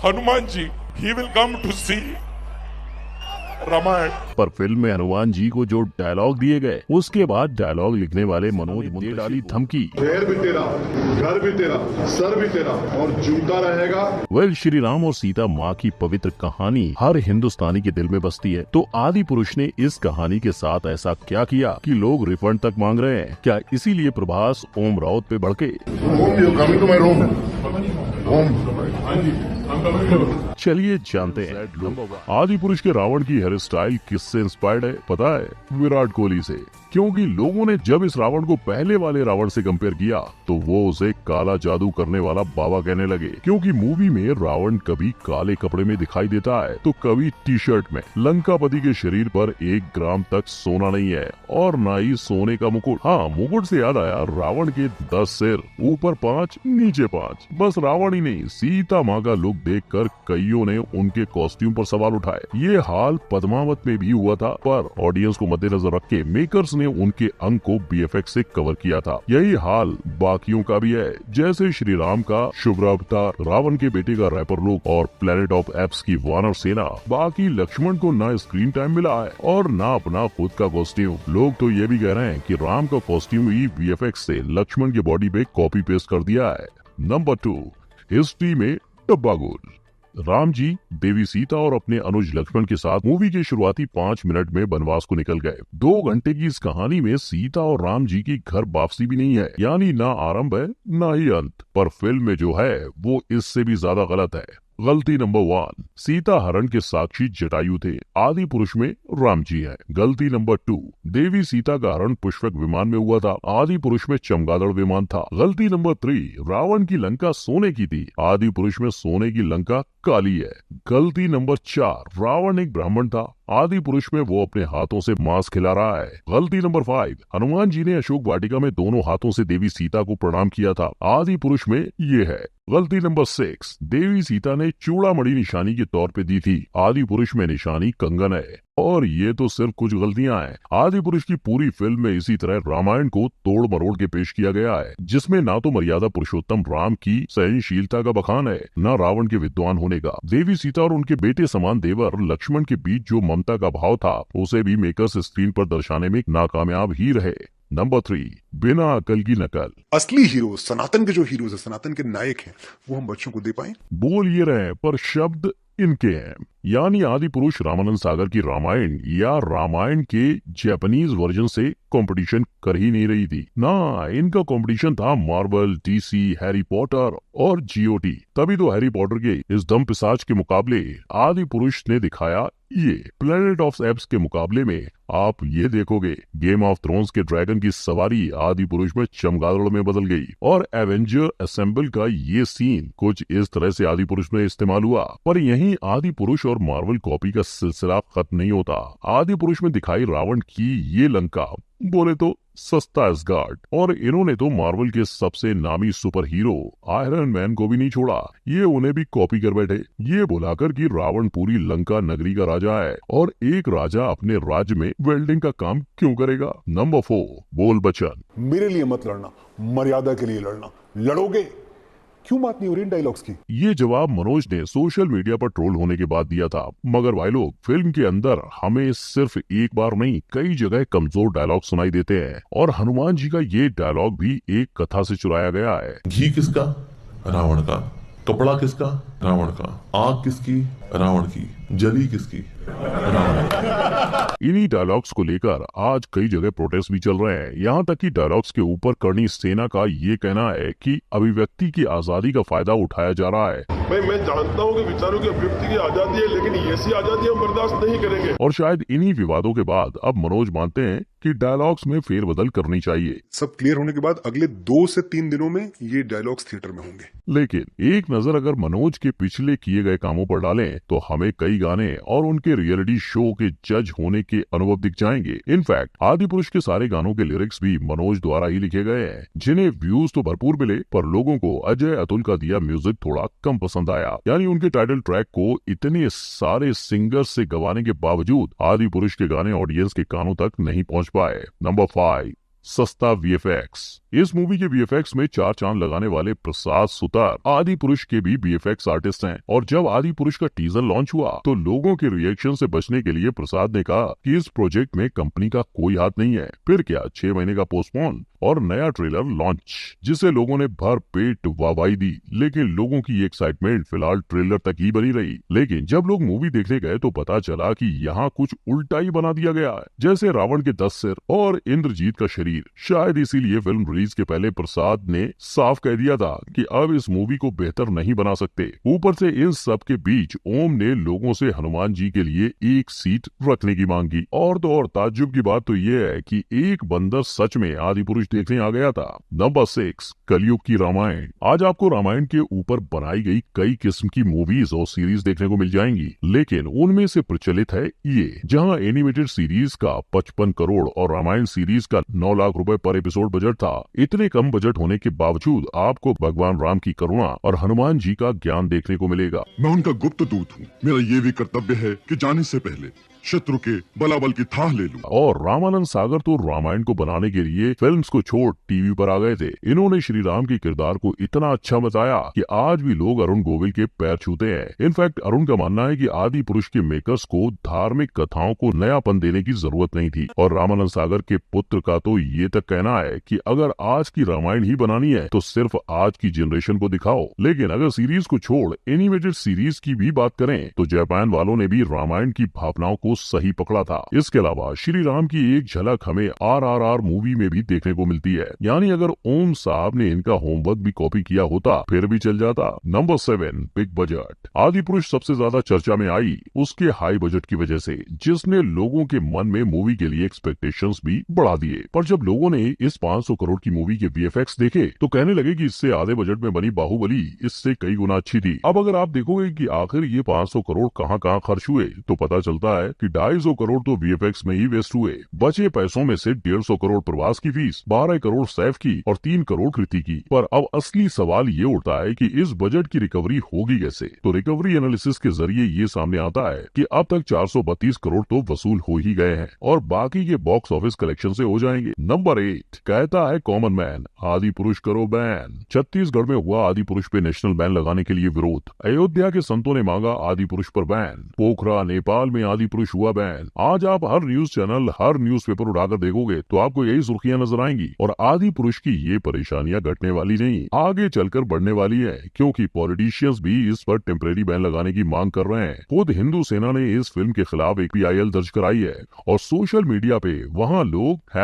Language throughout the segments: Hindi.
Hanuman ji, he will come to see Ramayan. पर फिल्म में हनुमान जी को जो डायलॉग दिए गए, उसके बाद डायलॉग लिखने वाले मनोज ने डाली धमकी। शहर भी तेरा, घर भी तेरा, सर भी तेरा और जूता रहेगा। वेल, श्री राम और सीता माँ की पवित्र कहानी हर हिंदुस्तानी के दिल में बसती है। तो आदि पुरुष ने इस कहानी के साथ ऐसा क्या किया कि लोग रिफंड तक मांग रहे हैं? क्या इसीलिए प्रभास ओम राउत पे भड़के? चलिए जानते हैं आदि पुरुष के रावण की हेयर स्टाइल किससे इंस्पायर्ड है। पता है? विराट कोहली से। क्योंकि लोगों ने जब इस रावण को पहले वाले रावण से कंपेयर किया तो वो उसे काला जादू करने वाला बाबा कहने लगे। क्योंकि मूवी में रावण कभी काले कपड़े में दिखाई देता है तो कभी टी शर्ट में। लंकापति के शरीर पर 1 ग्राम तक सोना नहीं है और न ही सोने का मुकुट। हाँ, मुकुट से याद आया, रावण के 10 सिर, ऊपर 5, नीचे 5। बस रावण ही नहीं, सीता माँ का लुक देखकर कईयों ने उनके कॉस्ट्यूम पर सवाल उठाए। ये हाल पद्मावत में भी हुआ था, पर ऑडियंस को मद्देनजर रख के मेकर्स ने उनके अंग को बीएफएक्स से कवर किया था। यही हाल बाकियों का भी है, जैसे श्री राम का शुभ्र अवतार, रावण के बेटे का रैपर लुक और प्लेनेट ऑफ एप्स की वानर सेना। बाकी लक्ष्मण को ना स्क्रीन टाइम मिला है और ना अपना खुद का कॉस्ट्यूम। लोग तो ये भी कह रहे हैं कि राम का कॉस्ट्यूम ही बीएफएक्स से लक्ष्मण की बॉडी पे कॉपी पेस्ट कर दिया है। नंबर 2, हिस्ट्री में डब्बा गोल। राम जी, देवी सीता और अपने अनुज लक्ष्मण के साथ मूवी के शुरुआती 5 मिनट में वनवास को निकल गए। 2 घंटे की इस कहानी में सीता और राम जी की घर वापसी भी नहीं है, यानी ना आरंभ है ना ही अंत। पर फिल्म में जो है वो इससे भी ज्यादा गलत है। गलती नंबर 1, सीता हरण के साक्षी जटायु थे, आदि पुरुष में राम जी है। गलती नंबर 2, देवी सीता का हरण पुष्पक विमान में हुआ था, आदि पुरुष में चमगादड़ विमान था। गलती नंबर 3, रावण की लंका सोने की थी, आदि पुरुष में सोने की लंका काली है। गलती नंबर 4, रावण एक ब्राह्मण था, आदि पुरुष में वो अपने हाथों से मांस खिला रहा है। गलती नंबर 5, हनुमान जी ने अशोक वाटिका में दोनों हाथों से देवी सीता को प्रणाम किया था, आदि पुरुष में ये है। गलती नंबर 6, देवी सीता ने चूड़ामणि निशानी के तौर पे दी थी, आदि पुरुष में निशानी कंगन है। और ये तो सिर्फ कुछ गलतियां हैं। आदि पुरुष की पूरी फिल्म में इसी तरह रामायण को तोड़ मरोड़ के पेश किया गया है, जिसमें ना तो मर्यादा पुरुषोत्तम राम की सहनशीलता का बखान है, न रावण के विद्वान होने का। देवी सीता और उनके बेटे समान देवर लक्ष्मण के बीच जो ममता का भाव था, उसे भी मेकर्स स्क्रीन पर दर्शाने में नाकामयाब ही रहे। नंबर 3, बिना अकल की नकल। असली हीरो, सनातन के जो हीरोज है, सनातन के नायक हैं, वो हम बच्चों को दे पाए। बोल ये रहे पर शब्द इनके हैं, यानी आदि पुरुष रामानंद सागर की रामायण या रामायण के जापानीज वर्जन से कंपटीशन कर ही नहीं रही थी ना। इनका कंपटीशन था मार्वल, डीसी, हैरी पॉटर और जीओटी। तभी तो हैरी पॉटर के इस दम पिशाच के मुकाबले आदि पुरुष ने दिखाया ये। प्लेनेट ऑफ एप्स के मुकाबले में आप ये देखोगे, गेम ऑफ थ्रोन्स के ड्रैगन की सवारी आदि पुरुष में चमगादड़ में बदल गई। और एवेंजर असेंबल का ये सीन कुछ इस तरह से आदि पुरुष में इस्तेमाल हुआ। पर यहीं आदि पुरुष और मार्वल कॉपी का सिलसिला खत्म नहीं होता। आदि पुरुष में दिखाई रावण की ये लंका बोले तो सस्ता एसगार्ड, और इन्होंने तो मार्वल के सबसे नामी सुपर हीरो आयरन मैन को भी नहीं छोड़ा, ये उन्हें भी कॉपी कर बैठे, ये बुलाकर कि रावण पूरी लंका नगरी का राजा है और एक राजा अपने राज्य में वेल्डिंग का काम क्यों करेगा। नंबर 4, बोल बच्चन। मेरे लिए मत लड़ना, मर्यादा के लिए लड़ना। लड़ोगे क्यों? बात नहीं हो रही इन डायलॉग्स की। ये जवाब मनोज ने सोशल मीडिया पर ट्रोल होने के बाद दिया था। मगर भाई लोग, फिल्म के अंदर हमें सिर्फ एक बार नहीं, कई जगह कमजोर डायलॉग सुनाई देते हैं और हनुमान जी का ये डायलॉग भी एक कथा से चुराया गया है। घी किसका? रावण का। कपड़ा किसका? रावण का। आग किसकी? रावण की। जली किसकी? रावण की। इन्हीं डायलॉग्स को लेकर आज कई जगह प्रोटेस्ट भी चल रहे हैं। यहाँ तक कि डायलॉग्स के ऊपर करनी सेना का ये कहना है कि अभिव्यक्ति की आजादी का फायदा उठाया जा रहा है। भाई मैं जानता हूँ कि विचारों की अभिव्यक्ति की आजादी है, लेकिन ऐसी आजादी हम बर्दाश्त नहीं करेंगे। और शायद इन्हीं विवादों के बाद अब मनोज मानते हैं कि डायलॉग्स में फेरबदल करनी चाहिए। सब क्लियर होने के बाद अगले 2 से 3 दिनों में ये डायलॉग्स थिएटर में होंगे। लेकिन एक नजर अगर मनोज के पिछले किए गए कामों पर डालें तो हमें कई गाने और उनके रियलिटी शो के जज होने के अनुभव दिख जाएंगे। इनफैक्ट आदि पुरुष के सारे गानों के लिरिक्स भी मनोज द्वारा ही लिखे गए हैं, जिन्हें व्यूज तो भरपूर मिले, पर लोगों को अजय अतुल का दिया म्यूजिक थोड़ा कम पसंद आया। यानी उनके टाइटल ट्रैक को इतने सारे सिंगर्स से गवाने के बावजूद आदि पुरुष के गाने ऑडियंस के कानों तक नहीं पहुंच पाए। नंबर 5, सस्ता वीएफएक्स। इस मूवी के वीएफएक्स में 4 चांद लगाने वाले प्रसाद सुतार आदि पुरुष के भी वीएफएक्स आर्टिस्ट हैं। और जब आदि पुरुष का टीजर लॉन्च हुआ तो लोगों के रिएक्शन से बचने के लिए प्रसाद ने कहा कि इस प्रोजेक्ट में कंपनी का कोई हाथ नहीं है। फिर क्या, 6 महीने का पोस्टपोन और नया ट्रेलर लॉन्च, जिसे लोगों ने भर पेट वाहवाही दी। लेकिन लोगों की एक्साइटमेंट फिलहाल ट्रेलर तक ही बनी रही। लेकिन जब लोग मूवी देखने गए तो पता चला कि यहाँ कुछ उल्टा ही बना दिया गया है, जैसे रावण के 10 सिर और इंद्रजीत का शरीर। शायद इसीलिए फिल्म रिलीज के पहले प्रसाद ने साफ कह दिया था कि अब इस मूवी को बेहतर नहीं बना सकते। ऊपर से इन सब के बीच ओम ने लोगों से हनुमान जी के लिए एक सीट रखने की मांग की। और तो और ताज्जुब की बात तो ये है कि एक बंदर सच में आदि पुरुष देखने आ गया था। नंबर 6, कलयुग की रामायण। आज आपको रामायण के ऊपर बनाई गई कई किस्म की मूवीज और सीरीज देखने को मिल जाएंगी, लेकिन उनमें से प्रचलित है ये, जहां एनिमेटेड सीरीज का 55 करोड़ और रामायण सीरीज का 9 लाख रुपए पर एपिसोड बजट था। इतने कम बजट होने के बावजूद आपको भगवान राम की करुणा और हनुमान जी का ज्ञान देखने को मिलेगा। मैं उनका गुप्त दूत हूँ। मेरा ये भी कर्तव्य है कि जाने से पहले शत्रु के बलाबल की थाह ले लूं। और रामानंद सागर तो रामायण को बनाने के लिए फिल्म्स को छोड़ टीवी पर आ गए थे। इन्होंने श्री राम के किरदार को इतना अच्छा बताया कि आज भी लोग अरुण गोविल के पैर छूते हैं। इनफैक्ट अरुण का मानना है कि आदि पुरुष के मेकर्स को धार्मिक कथाओं को नयापन देने की जरूरत नहीं थी। और रामानंद सागर के पुत्र का तो ये तक कहना है कि अगर आज की रामायण ही बनानी है तो सिर्फ आज की जनरेशन को दिखाओ। लेकिन अगर सीरीज को छोड़ एनिमेटेड सीरीज की भी बात करें तो जापान वालों ने भी रामायण की भावनाओं को सही पकड़ा था। इसके अलावा श्री राम की एक झलक हमें RRR मूवी में भी देखने को मिलती है। यानी अगर ओम साहब ने इनका होमवर्क भी कॉपी किया होता फिर भी चल जाता। Number 7, big budget. आदि पुरुष सबसे ज्यादा चर्चा में आई उसके हाई बजट की वजह से, जिसने लोगों के मन में मूवी के लिए एक्सपेक्टेशंस भी बढ़ा दिए। पर जब लोगों ने इस 500 करोड़ की मूवी के VFX देखे तो कहने लगे कि इससे आधे बजट में बनी बाहुबली इससे कई गुना अच्छी थी। अब अगर आप देखोगे कि आखिर ये 500 करोड़ कहाँ खर्च हुए तो पता चलता है कि 250 करोड़ तो VFX में ही वेस्ट हुए। बचे पैसों में से 150 करोड़ प्रवास की फीस, 12 करोड़ सैफ की और 3 करोड़ कृति की। पर अब असली सवाल ये उठता है कि इस बजट की रिकवरी होगी कैसे। तो रिकवरी एनालिसिस के जरिए ये सामने आता है कि अब तक 432 करोड़ तो वसूल हो ही गए हैं और बाकी के बॉक्स ऑफिस कलेक्शन से हो जाएंगे। नंबर 8, कहता है कॉमन मैन, आदि पुरुष करो बैन। छत्तीसगढ़ में हुआ आदि पुरुष पे नेशनल बैन लगाने के लिए विरोध। अयोध्या के संतों ने मांगा आदि पुरुष पर बैन। पोखरा नेपाल में आदि पुरुष हुआ बैन। आज आप हर न्यूज चैनल, हर न्यूज़पेपर उठाकर देखोगे तो आपको यही सुर्खियां नजर आएंगी। और आदि पुरुष की ये परेशानियां घटने वाली नहीं, आगे चलकर बढ़ने वाली है, क्योंकि पॉलिटिशियंस भी इस पर टेम्परेरी बैन लगाने की मांग कर रहे हैं। खुद हिंदू सेना ने इस फिल्म के खिलाफ एक PIL दर्ज कराई है और सोशल मीडिया पे वहाँ लोग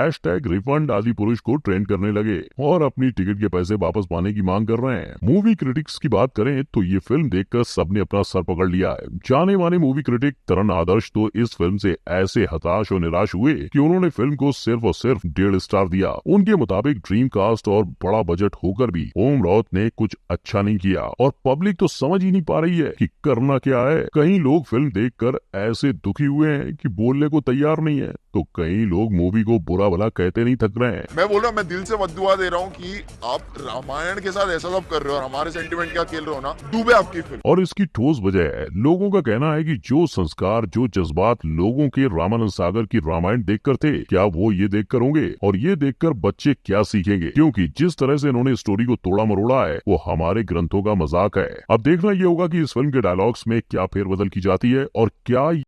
#रिफंड आदि पुरुष को ट्रेंड करने लगे और अपनी टिकट के पैसे वापस पाने की मांग कर रहे हैं। मूवी क्रिटिक्स की बात करें तो ये फिल्म देखकर सबने अपना सर पकड़ लिया है। जाने माने मूवी क्रिटिक तरण आदर्श तो इस फिल्म से ऐसे हताश और निराश हुए कि उन्होंने फिल्म को सिर्फ और सिर्फ 1.5 स्टार दिया। उनके मुताबिक ड्रीम कास्ट और बड़ा बजट होकर भी ओम राउत ने कुछ अच्छा नहीं किया और पब्लिक तो समझ ही नहीं पा रही है कि करना क्या है। कई लोग फिल्म देखकर ऐसे दुखी हुए हैं कि बोलने को तैयार नहीं है, तो कई लोग मूवी को बुरा भला कहते नहीं थक रहे हैं। मैं बोल रहा हूँ, मैं दिल से बद्दुआ दे रहा हूँ कि आप रामायण के साथ ऐसा सब कर रहे हो और हमारे सेंटिमेंट क्या खेल रहे हो ना, डूबे आपकी फिल्म। और इसकी ठोस वजह है, लोगों का कहना है कि जो संस्कार, जो जज्बात लोगों के रामानंद सागर की रामायण देखकर थे, क्या वो ये देखकर होंगे? और ये देखकर बच्चे क्या सीखेंगे? क्योंकि जिस तरह से इन्होंने स्टोरी को तोड़ा मरोड़ा है वो हमारे ग्रंथों का मजाक है। अब देखना ये होगा कि इस फिल्म के डायलॉग्स में क्या फेरबदल की जाती है और क्या